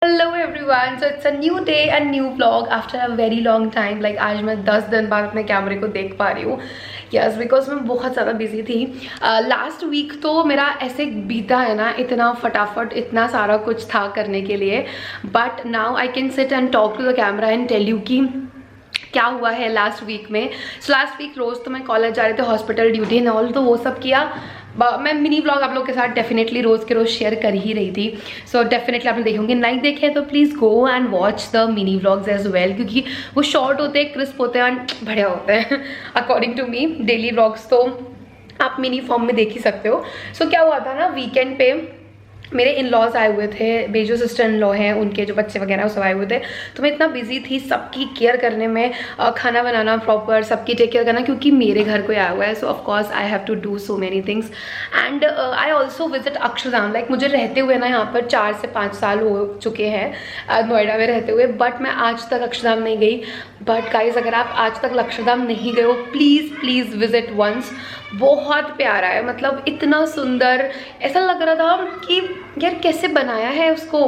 Hello everyone, so it's a new day and new vlog after a very long time. Like आज मैं 10 दिन बाद अपने कैमरे को देख पा रही हूँ। यस, बिकॉज मैं बहुत ज़्यादा बिजी थी। लास्ट वीक तो मेरा ऐसे बीता है ना, इतना फटाफट, इतना सारा कुछ था करने के लिए। But now I can sit and talk to the camera and tell you कि क्या हुआ है लास्ट वीक में। सो लास्ट वीक रोज़ तो मैं कॉलेज जा रही थी, हॉस्पिटल ड्यूटी एंड ऑल, तो वो सब किया। मैं मिनी व्लॉग आप लोग के साथ डेफिनेटली रोज़ के रोज़ शेयर कर ही रही थी। सो डेफिनेटली आपने देखे होंगे, नहीं देखे तो please go and watch the mini vlogs as well, क्योंकि वो शॉर्ट होते हैं, क्रिस्प होते हैं एंड बढ़िया होते हैं according to me. Daily vlogs तो आप मिनी फॉर्म में देख ही सकते हो। सो क्या हुआ था ना, वीकेंड पे मेरे इन लॉज आए हुए थे। मेरे जो सिस्टर इन लॉ हैं, उनके जो बच्चे वगैरह वो सब आए हुए थे। तो मैं इतना बिजी थी सबकी केयर करने में, खाना बनाना प्रॉपर, सबकी टेक केयर करना, क्योंकि मेरे घर कोई आया हुआ है। So of course I have to do so many things and I also visit Akshardham. Like मुझे रहते हुए ना यहाँ पर 4 से 5 साल हो चुके हैं नोएडा में रहते हुए, बट मैं आज तक अक्षरधाम नहीं गई। बट गाइज, अगर आप आज तक अक्षरधाम नहीं गए हो, प्लीज़ प्लीज़ विजिट वंस। बहुत प्यारा है, मतलब इतना सुंदर, ऐसा लग रहा था कि यार कैसे बनाया है उसको।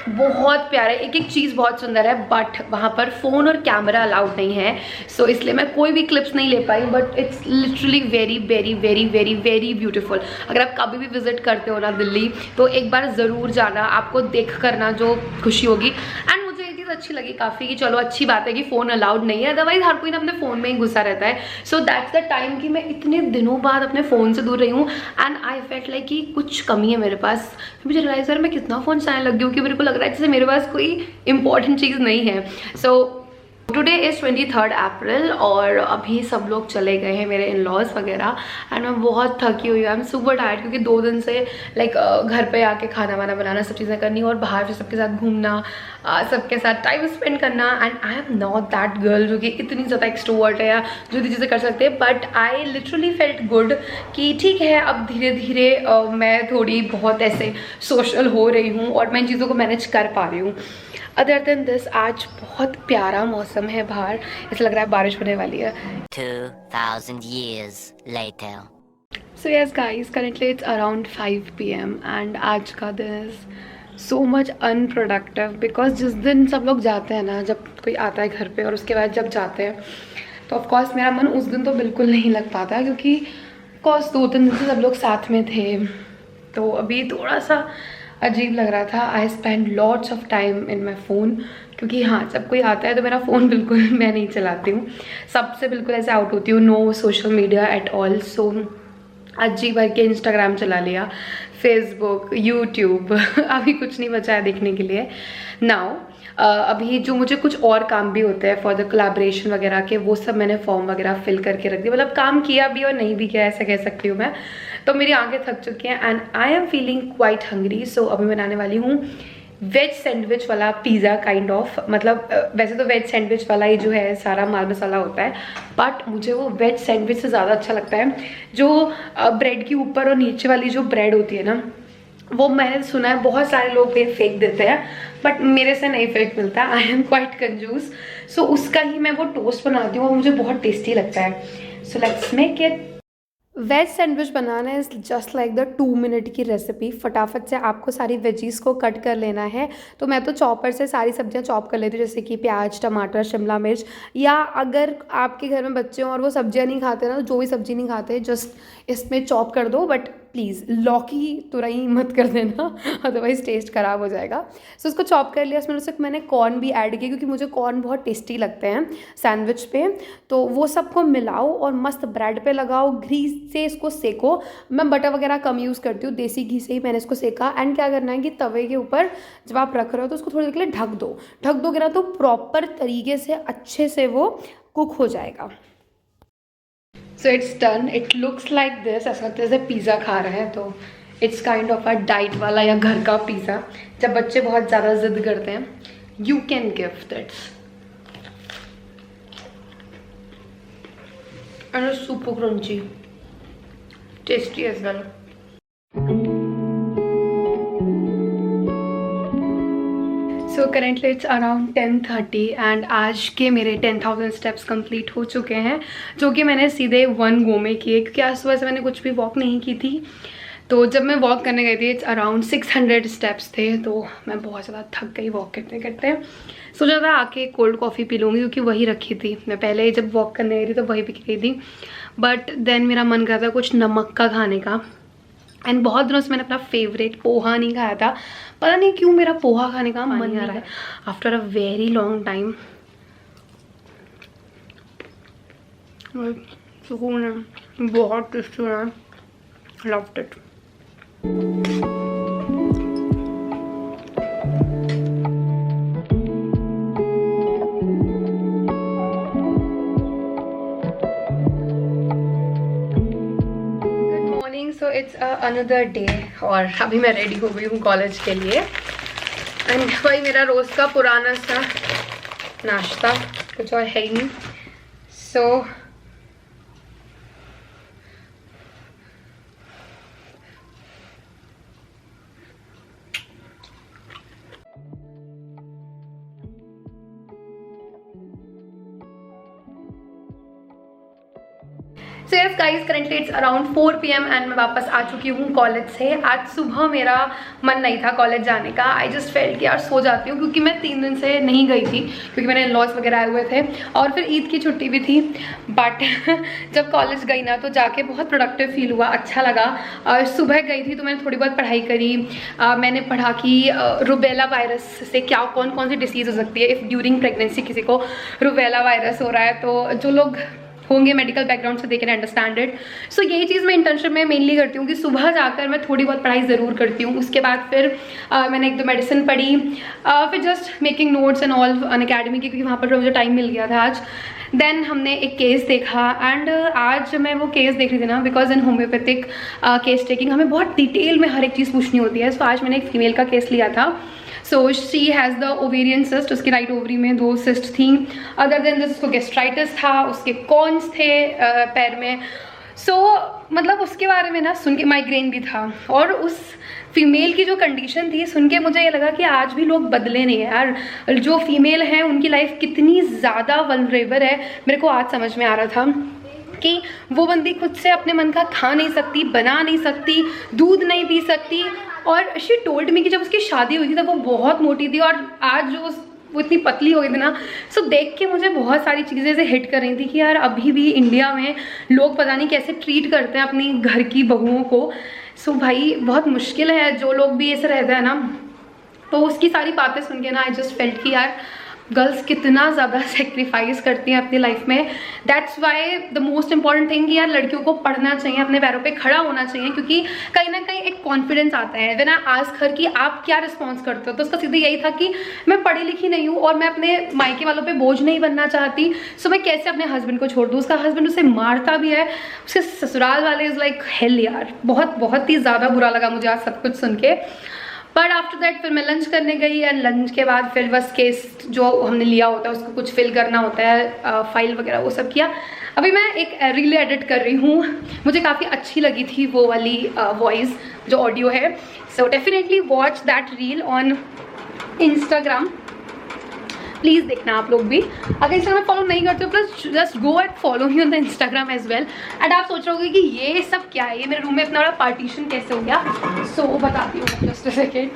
बहुत प्यारा है, एक एक चीज़ बहुत सुंदर है। बट वहाँ पर फ़ोन और कैमरा अलाउड नहीं है, सो इसलिए मैं कोई भी क्लिप्स नहीं ले पाई। But it's literally very very very very very beautiful. अगर आप कभी भी विजिट करते हो ना दिल्ली, तो एक बार ज़रूर जाना, आपको देख करना जो खुशी होगी। एंड मुझे एक चीज़ अच्छी लगी काफ़ी, कि चलो अच्छी बात है कि फ़ोन अलाउड नहीं है, अदरवाइज हर कोई ना अपने फ़ोन में ही घुसा रहता है। सो दैट्स द टाइम कि मैं इतने दिनों बाद अपने फ़ोन से दूर रही हूँ एंड आई फेल्ट लाइक कि कुछ कमी है मेरे पास। मुझे रियलाइज़ मैं कितना फ़ोन चलाने लग गई हूँ कि मेरे को लग रहा है जैसे मेरे पास कोई इंपॉर्टेंट चीज़ नहीं है। सो टुडे इज़ 23 अप्रैल और अभी सब लोग चले गए हैं, मेरे इन लॉज वगैरह। एंड मैं बहुत थकी हुई हूँ, आई एम सुपर टायर्ड, क्योंकि 2 दिन से लाइक घर पे आके खाना वाना बनाना, सब चीज़ें करनी और बाहर से सबके साथ घूमना, सबके साथ टाइम स्पेंड करना। And I am not that girl जो कि इतनी ज़्यादा एक्सट्रोवर्ट है या जो भी चीज़ें कर सकते हैं। But I literally felt good कि ठीक है, अब धीरे धीरे मैं थोड़ी बहुत ऐसे सोशल हो रही हूँ और मैं इन चीज़ों को मैनेज कर पा रही हूँ। अदर देन दिस, आज बहुत प्यारा मौसम है बाहर, ऐसा लग रहा है बारिश होने वाली है। 2000 years later. So yes guys, currently it's around 5 PM and आज का दिन is so much unproductive, because जिस दिन सब लोग जाते हैं ना, जब कोई आता है घर पे और उसके बाद जब जाते हैं, तो ऑफकोर्स मेरा मन उस दिन तो बिल्कुल नहीं लग पाता, क्योंकि ऑफकोर्स 2-3 दिन से सब लोग साथ में थे। तो अभी थोड़ा सा अजीब लग रहा था। I spend lots of time in my phone, क्योंकि हाँ, जब कोई आता है तो मेरा फ़ोन बिल्कुल मैं नहीं चलाती हूँ, सबसे बिल्कुल ऐसे आउट होती हूँ, no social media at all. So अजीब भर के इंस्टाग्राम चला लिया, फेसबुक, यूट्यूब अभी कुछ नहीं बचा है देखने के लिए। नाउ अभी जो मुझे कुछ और काम भी होते हैं फॉर द कोलैबोरेशन वगैरह के, वो सब मैंने फॉर्म वगैरह फिल करके रख दिया। मतलब काम किया भी और नहीं भी किया, ऐसा कह सकती हूँ मैं। तो मेरी आंखें थक चुकी हैं and I am feeling quite hungry. So अभी मैं बनाने वाली हूँ वेज सैंडविच वाला पिज़्ज़ा काइंड ऑफ। मतलब वैसे तो वेज सैंडविच वाला ही जो है सारा माल मसाला होता है, बट मुझे वो वेज सैंडविच से ज़्यादा अच्छा लगता है जो ब्रेड के ऊपर और नीचे वाली जो ब्रेड होती है ना, वो मैंने सुना है बहुत सारे लोग ये फेंक देते हैं, बट मेरे से नहीं फेंक मिलता। आई एम क्वाइट कंजूस। सो उसका ही मैं वो टोस्ट बनाती हूँ और मुझे बहुत टेस्टी लगता है। So let's make it. Veg sandwich बनाना is just like the 2 minute की रेसिपी। फटाफट से आपको सारी वेजीज़ को कट कर लेना है। तो मैं तो चॉपर से सारी सब्जियां चॉप कर लेती हूँ, जैसे कि प्याज, टमाटर, शिमला मिर्च। या अगर आपके घर में बच्चे हों और वो सब्जियां नहीं खाते ना, जो भी सब्जी नहीं खाते, जस्ट इसमें चॉप कर दो। बट प्लीज़ लौकी तुरई मत कर देना, अदरवाइज़ टेस्ट ख़राब हो जाएगा। सो उसको चॉप कर लिया, उसमें मैंने कॉर्न भी ऐड किया, क्योंकि मुझे कॉर्न बहुत टेस्टी लगते हैं सैंडविच पे। तो वो सबको मिलाओ और मस्त ब्रेड पे लगाओ, घी से इसको सेको। मैं बटर वगैरह कम यूज़ करती हूँ, देसी घी से ही मैंने इसको सेका। एंड क्या करना है कि तवे के ऊपर जब आप रख रहे हो तो उसको थोड़ी देर के लिए ढक दो। ढक दोगे ना तो प्रॉपर तरीके से अच्छे से वो कुक हो जाएगा। So it's done, it looks like this. ऐसा लगता है जैसे पिज़्ज़ा खा रहे हैं। तो it's kind of a diet वाला या घर का पिज़्ज़ा। जब बच्चे बहुत ज़्यादा जिद करते हैं, you can give that's and it's super crunchy, tasty as well. So currently it's around 10:30 and आज के मेरे 10,000 स्टेप्स कंप्लीट हो चुके हैं, जो कि मैंने सीधे 1 गो में किए, क्योंकि आज सुबह से मैंने कुछ भी वॉक नहीं की थी। तो जब मैं वॉक करने गई थी, अराउंड 600 स्टेप्स थे, तो मैं बहुत ज़्यादा थक गई वॉक करते करते। सोचा था आके कोल्ड कॉफ़ी पी लूँगी, क्योंकि वही रखी थी, मैं पहले जब वॉक करने गई थी तो वही पी गई थी। बट देन मेरा मन कर था कुछ नमक का खाने का, एंड बहुत दिनों से मैंने अपना फेवरेट पोहा नहीं खाया था। पता नहीं क्यों मेरा पोहा खाने का मन नहीं आ रहा है after a very long time. सुकून है, बहुत टेस्टी है, loved it. So it's another day, और अभी मैं रेडी हो गई हूँ कॉलेज के लिए। एंड वही मेरा रोज़ का पुराना सा नाश्ता, कुछ और है ही नहीं। So yes guys, currently it's around 4 PM and मैं वापस आ चुकी हूँ कॉलेज से। आज सुबह मेरा मन नहीं था कॉलेज जाने का। आई जस्ट फेल्ट कि यार सो जाती हूँ, क्योंकि मैं 3 दिन से नहीं गई थी, क्योंकि मेरे लॉस वगैरह आए हुए थे और फिर ईद की छुट्टी भी थी। बट जब कॉलेज गई ना, तो जाके बहुत प्रोडक्टिव फील हुआ, अच्छा लगा। और सुबह गई थी तो मैंने थोड़ी बहुत पढ़ाई करी। मैंने पढ़ा कि रुबेला वायरस से क्या कौन कौन सी डिसीज़ हो सकती है। इफ़ ड्यूरिंग प्रेगनेंसी किसी को रुबेला वायरस हो रहा है, तो जो लोग होंगे मेडिकल बैकग्राउंड से दे कैन अंडरस्टैंड इट। सो यही चीज़ मैं इंटर्नशिप में मेनली करती हूँ कि सुबह जाकर मैं थोड़ी बहुत पढ़ाई ज़रूर करती हूँ। उसके बाद फिर मैंने 1-2 मेडिसिन पढ़ी, फिर just making notes and all Unacademy की, क्योंकि वहाँ पर मुझे टाइम मिल गया था आज। देन हमने एक केस देखा, एंड आज मैं वो केस देख रही थी ना, because in homeopathic case taking हमें बहुत डिटेल में हर एक चीज़ पूछनी होती है। सो आज मैंने एक फीमेल का केस लिया था। So she has the ovarian cyst, उसकी राइट ओवरी में 2 सिस्ट थी। अदर देन दिस उसको गेस्ट्राइटिस था, उसके कॉन्स थे पैर में। सो मतलब उसके बारे में ना सुन के, माइग्रेन भी था, और उस फीमेल की जो कंडीशन थी सुन के मुझे ये लगा कि आज भी लोग बदले नहीं है यार। जो फीमेल हैं उनकी लाइफ कितनी ज़्यादा वल्नरेबल है, मेरे को आज समझ में आ रहा था कि वो बंदी खुद से अपने मन का खा नहीं सकती, बना नहीं सकती, दूध नहीं पी सकती। और शी टोल्ड मी कि जब उसकी शादी हुई थी तब वो बहुत मोटी थी, और आज जो वो इतनी पतली हो गई थी ना। सो देख के मुझे बहुत सारी चीज़ें ऐसे हिट कर रही थी कि यार अभी भी इंडिया में लोग पता नहीं कैसे ट्रीट करते हैं अपनी घर की बहुओं को। सो भाई बहुत मुश्किल है, जो लोग भी ऐसे रहते हैं ना। तो उसकी सारी बातें सुन के ना आई जस्ट फेल्ट कि यार गर्ल्स कितना ज़्यादा सेक्रीफाइस करती हैं अपनी लाइफ में। That's why the most important thing कि यार लड़कियों को पढ़ना चाहिए, अपने पैरों पे खड़ा होना चाहिए, क्योंकि कहीं ना कहीं एक कॉन्फिडेंस आता है। व्हेन आई आस्क हर कि आप क्या रिस्पॉन्स करते हो, तो उसका सीधा यही था कि मैं पढ़ी लिखी नहीं हूँ और मैं अपने मायके वालों पे बोझ नहीं बनना चाहती। सो मैं कैसे अपने हस्बैंड को छोड़ दूँ। उसका हस्बैंड उसे मारता भी है, उसके ससुराल वाले इज़ लाइक हेल यार। बहुत ही ज़्यादा बुरा लगा मुझे आज सब कुछ सुन के। बट आफ्टर दैट फिर मैं लंच करने गई, एंड लंच के बाद फिर बस केस जो हमने लिया होता है उसको कुछ फिल करना होता है, फाइल वगैरह वो सब किया। अभी मैं एक रील एडिट कर रही हूँ, मुझे काफ़ी अच्छी लगी थी वो वाली वॉइस जो ऑडियो है। So definitely watch that reel on Instagram, please देखना आप लोग भी। अगर इंस्टाग्राम फॉलो नहीं करते हो please just go and follow me on the Instagram as well. And आप सोच रहे होगे कि ये सब क्या है, ये मेरे रूम में इतना बड़ा पार्टीशन कैसे हो गया। सो बताती हूँ just a second.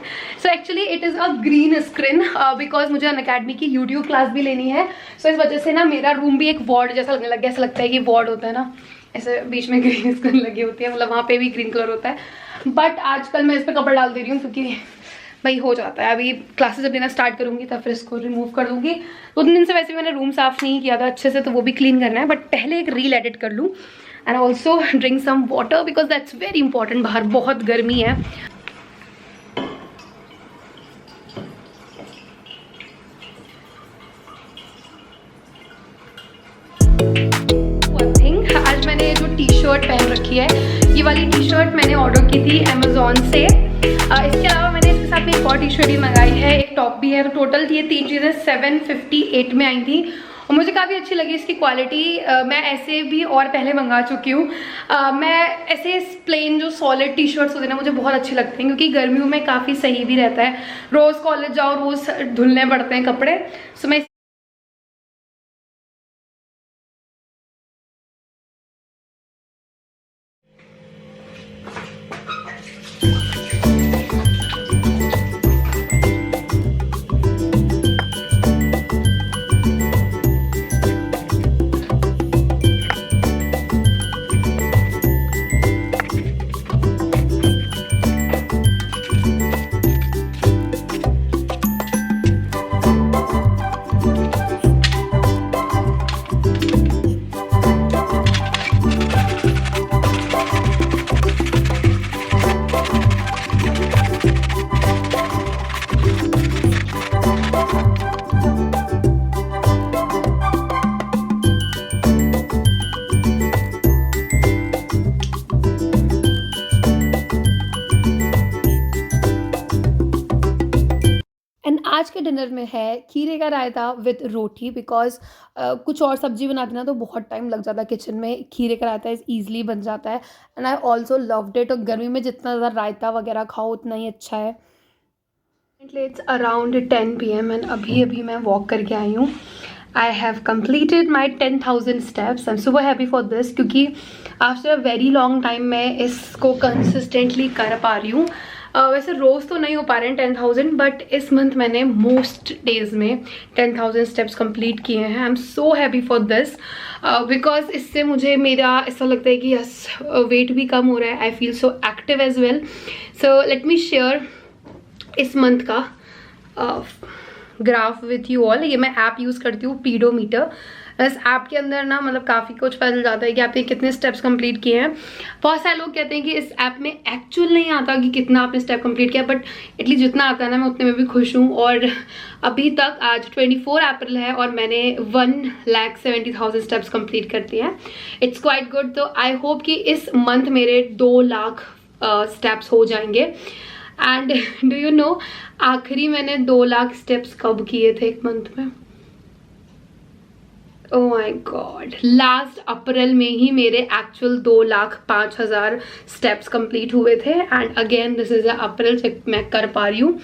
So actually it is a green screen, because मुझे अन अकेडमी की यूट्यूब क्लास भी लेनी है। सो इस वजह से ना मेरा रूम भी एक वार्ड जैसा लगने लग गया। ऐसा लगता है कि वार्ड होता है ना, ऐसे बीच में ग्रीन स्क्रीन लगी होती है, मतलब वहाँ पे भी ग्रीन कलर होता है। बट आजकल मैं इस पर कपड़ा डाल दे रही हूँ, क्योंकि भाई हो जाता है। अभी क्लासेस जब लेना स्टार्ट करूँगी तब फिर इसको रिमूव कर दूँगी। 2 दिन से वैसे मैंने रूम साफ़ नहीं किया था अच्छे से, तो वो भी क्लीन करना है। बट पहले एक रील एडिट कर लूँ, and also drink some water, because that's very important. बाहर बहुत गर्मी है। आज मैंने जो टी शर्ट पहन रखी है, ये वाली टी शर्ट मैंने ऑर्डर की थी अमेजोन से। इसके अलावा मैंने इसके साथ में एक और टी शर्ट भी मंगाई है, एक टॉप भी है। तो टोटल ये 3 चीज़ें 758 में आई थी, और मुझे काफ़ी अच्छी लगी इसकी क्वालिटी। मैं ऐसे भी और पहले मंगा चुकी हूँ। मैं ऐसे प्लेन जो सॉलिड टी शर्ट्स होते हैं ना, मुझे बहुत अच्छी लगती हैं, क्योंकि गर्मियों में काफ़ी सही भी रहता है। रोज़ कॉलेज जाओ, रोज़ धुलने पड़ते हैं कपड़े। सो मैं डिनर में है खीरे का रायता विथ रोटी, बिकॉज कुछ और सब्जी बनाती ना तो बहुत टाइम लग जाता है किचन में, खीरे का रायता इज ईजिली बन जाता है and I also loved it. और गर्मी में जितना ज़्यादा रायता वगैरह खाओ उतना ही अच्छा है। इट्स अराउंड 10 PM एंड अभी मैं वॉक करके आई हूँ। I have completed my 10,000 steps. I'm super happy for this क्योंकि after a very long time मैं इसको कंसिस्टेंटली कर पा रही हूँ। वैसे रोज़ तो नहीं हो पा रहे हैं 10,000, बट इस मंथ मैंने मोस्ट डेज में 10,000 स्टेप्स कंप्लीट किए हैं। I am so happy for this because इससे मुझे मेरा ऐसा लगता है कि यस वेट भी कम हो रहा है। I feel so active as well. So let me share इस मंथ का ग्राफ विथ यू ऑल। ये मैं ऐप यूज़ करती हूँ पीडोमीटर। इस ऐप के अंदर ना मतलब काफ़ी कुछ पता चल जाता है कि आपने कितने स्टेप्स कंप्लीट किए हैं। बहुत सारे लोग कहते हैं कि इस ऐप में एक्चुअल नहीं आता कि कितना आपने स्टेप कंप्लीट किया, बट एटलीस्ट जितना आता है ना मैं उतने में भी खुश हूँ। और अभी तक आज 24 अप्रैल है और मैंने 1,70,000 स्टेप्स कंप्लीट कर दिए हैं। It's quite good. तो आई होप कि इस मंथ मेरे 2 लाख स्टेप्स हो जाएंगे। एंड डू यू नो आखिरी मैंने 2 लाख स्टेप्स कब किए थे एक मंथ में? Oh my God, last April में ही मेरे एक्चुअल 2,05,000 स्टेप्स कंप्लीट हुए थे। एंड अगेन दिस इज अप्रैल से मैं कर पा रही हूँ।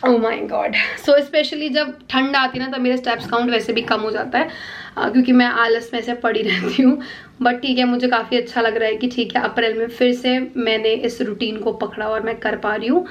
Oh my God. So specially जब ठंड आती है ना तब मेरे स्टेप्स काउंट वैसे भी कम हो जाता है क्योंकि मैं आलस में से पड़ी रहती हूँ। बट ठीक है, मुझे काफ़ी अच्छा लग रहा है कि ठीक है अप्रैल में फिर से मैंने इस रूटीन को पकड़ा और मैं कर पा रही हूँ।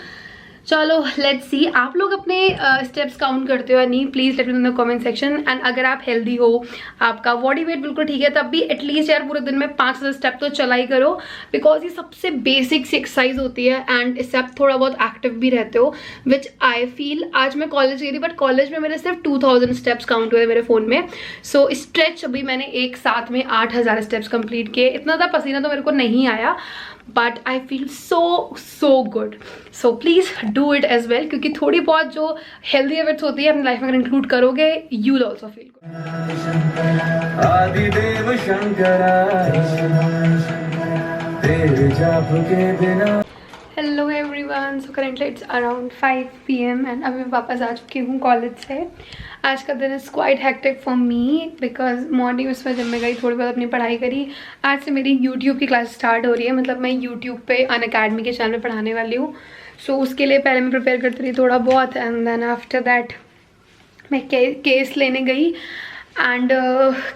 चलो लेट्स सी आप लोग अपने स्टेप्स काउंट करते हो या नहीं, please let me know in the comment section. And अगर आप हेल्दी हो, आपका बॉडी वेट बिल्कुल ठीक है, तब भी एटलीस्ट यार पूरे दिन में 5,000 स्टेप तो चला ही करो बिकॉज ये सबसे बेसिक सी एक्सरसाइज होती है एंड इससे आप थोड़ा बहुत एक्टिव भी रहते हो, विच आई फील। आज मैं कॉलेज गई थी बट कॉलेज में मेरे सिर्फ 2,000 स्टेप्स काउंट हुए मेरे फ़ोन में। सो स्ट्रेच अभी मैंने एक साथ में 8,000 स्टेप्स कंप्लीट किए। इतना ज़्यादा पसीना तो मेरे को नहीं आया but I feel so good. So please do it as well क्योंकि थोड़ी बहुत जो हेल्दी हैबिट्स होती है अपनी लाइफ में अगर इंक्लूड करोगे you will also feel good. Adidev Shankara तेरे जाप के बिना। Hello everyone, so currently it's around 5 PM and अभी मैं वापस आ चुकी हूँ कॉलेज से। आज का दिन is quite hectic for me because morning में सुबह जब मैं गई थोड़ी बहुत अपनी पढ़ाई करी। आज से मेरी यूट्यूब की क्लास स्टार्ट हो रही है, मतलब मैं यूट्यूब पे अनअकैडमी के चैनल पे पढ़ाने वाली हूँ। सो उसके लिए पहले मैं प्रिपेयर करती रही थोड़ा बहुत एंड देन आफ्टर दैट मैं केस लेने गई एंड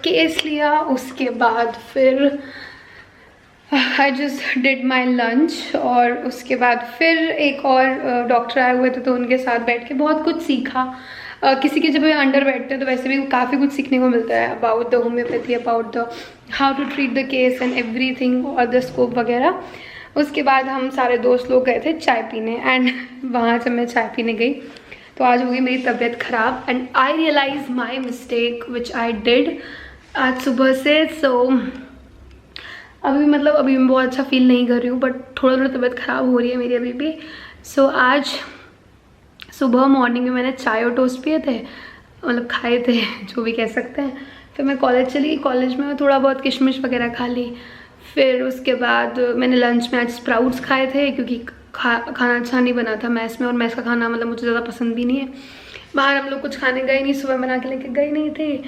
केस लिया। उसके बाद फिर I just did my lunch और उसके बाद फिर एक और डॉक्टर आए हुए थे तो उनके साथ बैठ के बहुत कुछ सीखा। किसी के जब अंडर बैठते हैं तो वैसे भी काफ़ी कुछ सीखने को मिलता है about the homeopathy, about the how to treat the case and everything और द स्कोप वगैरह। उसके बाद हम सारे दोस्त लोग गए थे चाय पीने एंड वहाँ से मैं चाय पीने गई तो आज हो गई मेरी तबीयत ख़राब and I realise my mistake which I did आज सुबह से। सो अभी मैं बहुत अच्छा फील नहीं कर रही हूँ बट थोड़ा तबीयत ख़राब हो रही है मेरी अभी भी। सो आज सुबह मॉर्निंग में मैंने चाय और टोस्ट पिए थे, मतलब खाए थे जो भी कह सकते हैं। फिर मैं कॉलेज चली, कॉलेज में थोड़ा बहुत किशमिश वगैरह खा ली। फिर उसके बाद मैंने लंच में आज स्प्राउट्स खाए थे क्योंकि खाना अच्छा नहीं बना था मैस में और मैस का खाना मतलब मुझे ज़्यादा पसंद भी नहीं है। बाहर हम लोग कुछ खाने गए नहीं, सुबह बना के लेके गए नहीं थे।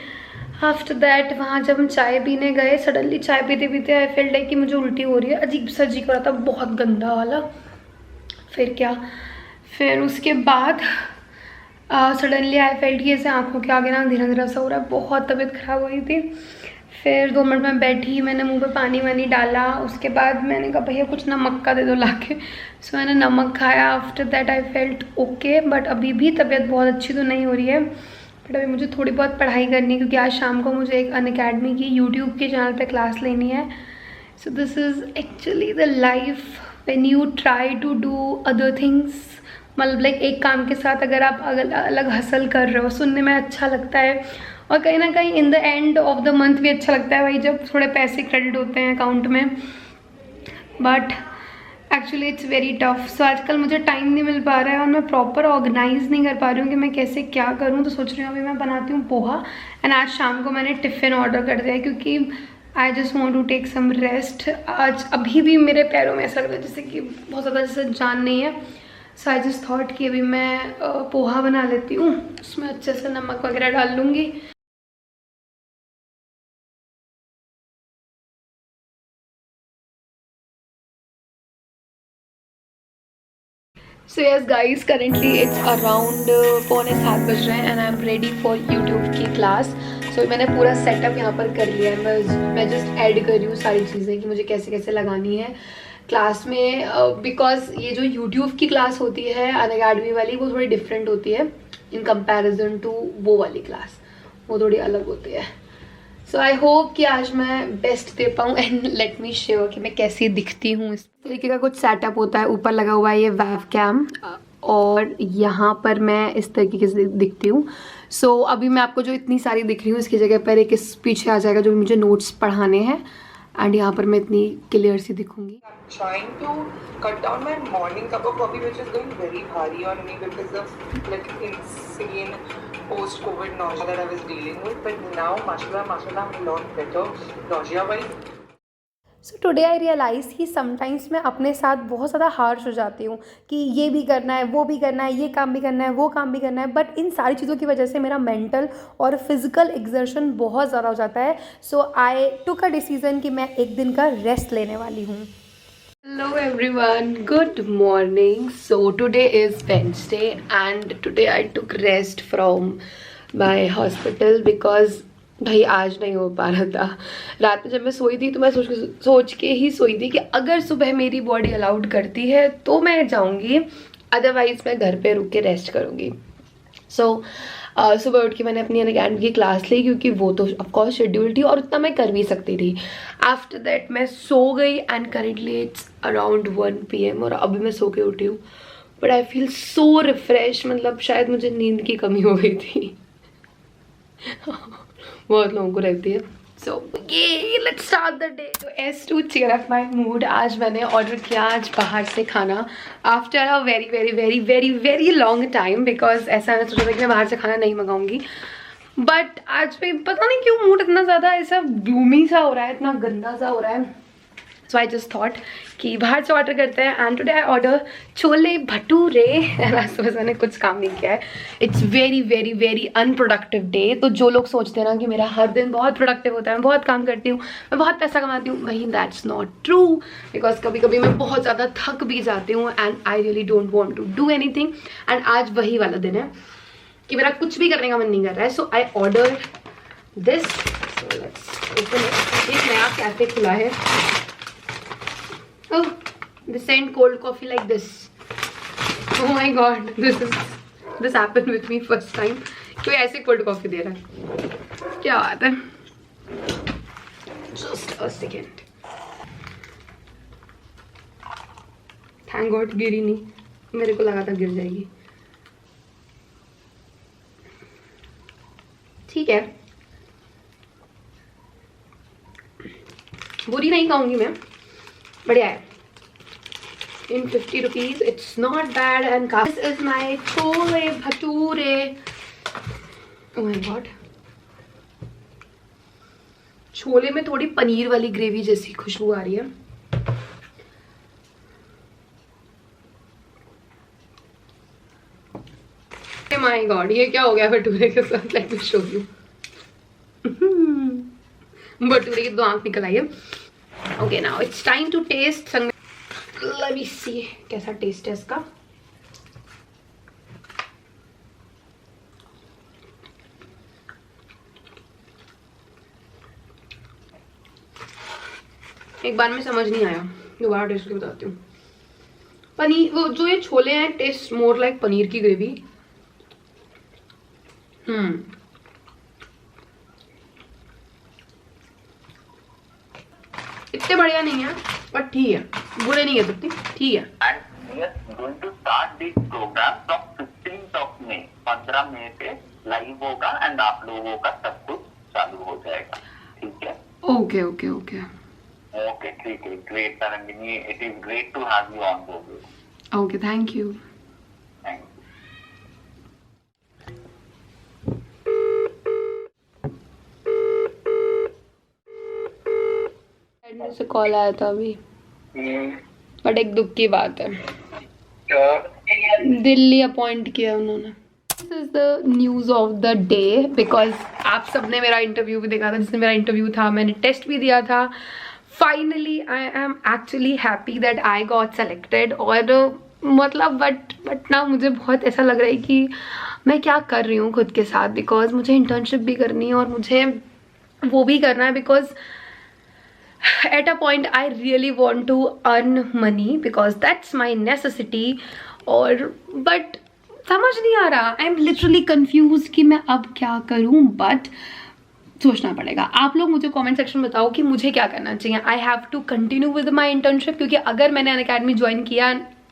आफ्टर दैट वहाँ जब हम चाय पीने गए सडनली चाय पीते पीते आई फील लाइक कि मुझे उल्टी हो रही है, अजीब सा जी कर रहा था बहुत गंदा वाला। फिर उसके बाद सडनली आई फेल्ट कि ऐसे आँखों के आगे ना अंधेरा सा हो रहा है, बहुत तबीयत ख़राब हो गई थी। फिर 2 मिनट में बैठी, मैंने मुंह पे पानी वानी डाला। उसके बाद मैंने कहा भैया कुछ नमक का दे दो लाके। सो मैंने नमक खाया। After that I felt okay but अभी भी तबीयत बहुत अच्छी तो नहीं हो रही है बट अभी मुझे थोड़ी बहुत पढ़ाई करनी है क्योंकि आज शाम को मुझे एक अनअकैडमी की यूट्यूब के चैनल पे क्लास लेनी है। So this is actually the life when you try to do other things, मतलब लाइक एक काम के साथ अगर आप अलग हसल कर रहे हो, सुनने में अच्छा लगता है और कहीं ना कहीं in the end of the month भी अच्छा लगता है भाई जब थोड़े पैसे क्रेडिट होते हैं अकाउंट में। But actually it's very tough. So आजकल मुझे टाइम नहीं मिल पा रहा है और मैं प्रॉपर ऑर्गेनाइज नहीं कर पा रही हूँ कि मैं कैसे क्या करूँ। तो सोच रही हूँ अभी मैं बनाती हूँ पोहा एंड आज शाम को मैंने टिफ़िन ऑर्डर कर दिया है क्योंकि I just want to take some rest. आज अभी भी मेरे पैरों में ऐसा लग रहा है जैसे कि बहुत ज़्यादा जैसे जान नहीं है। सो आई जस्ट थॉट कि अभी मैं पोहा बना लेती हूँ, उसमें अच्छे से नमक वगैरह डाल लूँगी। So yes guys, currently it's around 6:45 बज रहे हैं and I am ready for YouTube की क्लास। सो मैंने पूरा सेटअप यहाँ पर कर लिया है। मैं जस्ट ऐड कर रही हूँ सारी चीज़ें कि मुझे कैसे कैसे लगानी है क्लास में, बिकॉज ये जो यूट्यूब की क्लास होती है अनअकैडमी वाली, वो थोड़ी डिफरेंट होती है इन कंपैरिजन टू वो वाली क्लास, वो थोड़ी अलग होती है। सो आई होप कि आज मैं बेस्ट दे पाऊँ एंड लेट मी श्योर कि मैं कैसी दिखती हूँ। इस तरीके का कुछ सेटअप होता है, ऊपर लगा हुआ है ये वेब कैम और यहाँ पर मैं इस तरीके से दिखती हूँ। सो अभी मैं आपको जो इतनी सारी दिख रही हूँ इसकी जगह पर एक इस पीछे आ जाएगा जो मुझे नोट्स पढ़ाने हैं एंड यहाँ पर मैं इतनी क्लियर सी दिखूंगी। Trying to cut down my morning cup of coffee, which is going very bhari on me because of like insane post-COVID nausea that I was dealing with. But now, mashallah, I'm a lot better nausea-wise. So today I realise कि sometimes मैं अपने साथ बहुत ज़्यादा harsh हो जाती हूँ कि ये भी करना है, वो भी करना है, ये काम भी करना है, वो काम भी करना है, बट इन सारी चीज़ों की वजह से मेरा मेंटल और फिजिकल एक्सर्शन बहुत ज़्यादा हो जाता है। सो आई टुक अ डिसीज़न कि मैं एक दिन का रेस्ट लेने वाली हूँ। Hello everyone, good morning. So today is Wednesday and today I took rest from my hospital because भाई आज नहीं हो पा रहा था। रात में जब मैं सोई थी तो मैं सोच के ही सोई थी कि अगर सुबह मेरी बॉडी अलाउड करती है तो मैं जाऊंगी, अदरवाइज मैं घर पे रुक के रेस्ट करूंगी। सो सुबह उठ के मैंने अपनी अनअकैडमी की क्लास ली क्योंकि वो तो ऑफकोर्स शेड्यूल थी और उतना मैं कर भी सकती थी। आफ्टर दैट मैं सो गई and currently it's around 1 PM और अभी मैं सो के उठी हूँ, but I feel so refresh. मतलब शायद मुझे नींद की कमी हो गई थी बहुत लोगों को रहती है। सो ये लेट्स स्टार्ट द डे। तो as to cheer up my mood, आज मैंने ऑर्डर किया आज बाहर से खाना after a very very very very very long time, because ऐसा मैंने सोचा था कि मैं बाहर से खाना नहीं मंगाऊंगी, बट आज भी पता नहीं क्यों मूड इतना ज़्यादा ऐसा ग्लूमी सा हो रहा है, इतना गंदा सा हो रहा है। सो आई जस्ट थॉट कि बाहर से ऑर्डर करते हैं and today I order chole bhature. आज सुबह मैंने कुछ काम नहीं किया है। It's very very very unproductive day. तो जो लोग सोचते हैं ना कि मेरा हर दिन बहुत प्रोडक्टिव होता है, मैं बहुत काम करती हूँ, मैं बहुत पैसा कमाती हूँ, वही दैट्स नॉट ट्रू, बिकॉज कभी कभी मैं बहुत ज़्यादा थक भी जाती हूँ and I really don't want to do anything. And आज वही वाला दिन है कि मेरा कुछ भी करने का मन नहीं कर रहा है। So I order this. So let's open it. एक नया कैफे खुला है। Oh, they send cold coffee like this. Oh my god, this happened with me first time. कोई ऐसे cold coffee दे रहा है, क्या बात है। Just a second. Thank God गिरी नहीं, मेरे को लगा था गिर जाएगी। ठीक है, बुरी नहीं कहूँगी मैं, बढ़िया है। In 50 rupees, it's not bad. And this is my chole bhature. Oh my god. Chole में थोड़ी पनीर वाली ग्रेवी जैसी खुशबू आ रही है। Oh my god, ये क्या हो गया भटूरे के साथ? Let me show you. Bhature की तो आंख निकल आई है। Okay, now it's time to taste. Let me see कैसा टेस्ट है इसका। एक बार में समझ नहीं आया, दोबारा टेस्ट करके बताती हूँ। पनीर, वो जो ये छोले हैं, टेस्ट मोर लाइक पनीर की ग्रेवी। इतने बढ़िया नहीं है पर ठीक है, बुरे नहीं है सकती, ठीक है। And we are going to start this program from 15th of May. 15 मई से लाइव होगा एंड आप लोगों का सब कुछ चालू हो जाएगा, ठीक है? ओके ओके ओके ओके, ठीक है, great Tarangini, it is great to have you on board. Okay, thank you. Thank you. से कॉल आया था अभी, बट एक दुख की बात है। दिल्ली अपॉइंट किया उन्होंने। This is the news of the day because आप सबने मेरा इंटरव्यू भी देखा था, जिसने मेरा इंटरव्यू था, मैंने टेस्ट भी दिया था। Finally I am actually happy that I got selected. और मतलब बट ना मुझे बहुत ऐसा लग रहा है कि मैं क्या कर रही हूँ खुद के साथ, बिकॉज मुझे इंटर्नशिप भी करनी है और मुझे वो भी करना है because at a point I really want to earn money because that's my necessity। और but समझ नहीं आ रहा, आई एम लिटरली कन्फ्यूज कि मैं अब क्या करूं, बट सोचना पड़ेगा। आप लोग मुझे कमेंट सेक्शन में बताओ कि मुझे क्या करना चाहिए। I have to continue with my internship, क्योंकि अगर मैंने अनअकैडमी ज्वाइन किया,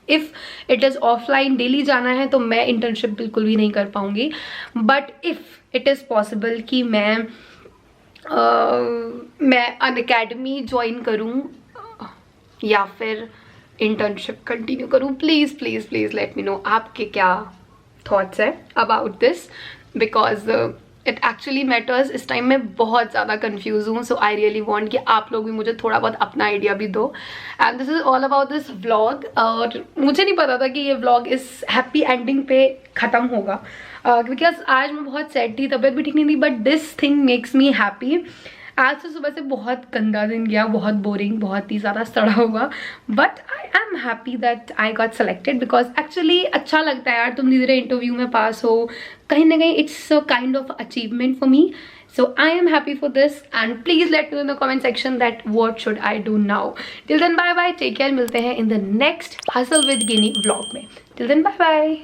if it is offline daily जाना है तो मैं इंटर्नशिप बिल्कुल भी नहीं कर पाऊंगी। But if it is possible कि मैं अनअकैडमी ज्वाइन करूं या फिर इंटर्नशिप कंटिन्यू करूं, please please please let me know आपके क्या थॉट्स है about this, because it actually matters. इस टाइम मैं बहुत ज़्यादा कन्फ्यूज हूँ, सो आई रियली वॉन्ट कि आप लोग भी मुझे थोड़ा बहुत अपना आइडिया भी दो। And this is all about this vlog. और मुझे नहीं पता था कि ये व्लॉग इस हैप्पी एंडिंग पे ख़त्म होगा, बिकॉज आज मैं बहुत सैड थी, तबीयत भी ठीक नहीं थी, but this thing makes me happy. आज से सुबह से बहुत गंदा दिन गया, बहुत बोरिंग, बहुत ही ज़्यादा सड़ा हुआ, but I am happy that I got selected because actually अच्छा लगता है यार, तुम धीरे धीरे इंटरव्यू में पास हो, कहीं ना कहीं it's a kind of achievement for me. So I am happy for this and please let me know in the comment section that what should I do now. Till then bye bye, take care, मिलते हैं in the next Hustle with Ginny vlog में। Till then bye bye.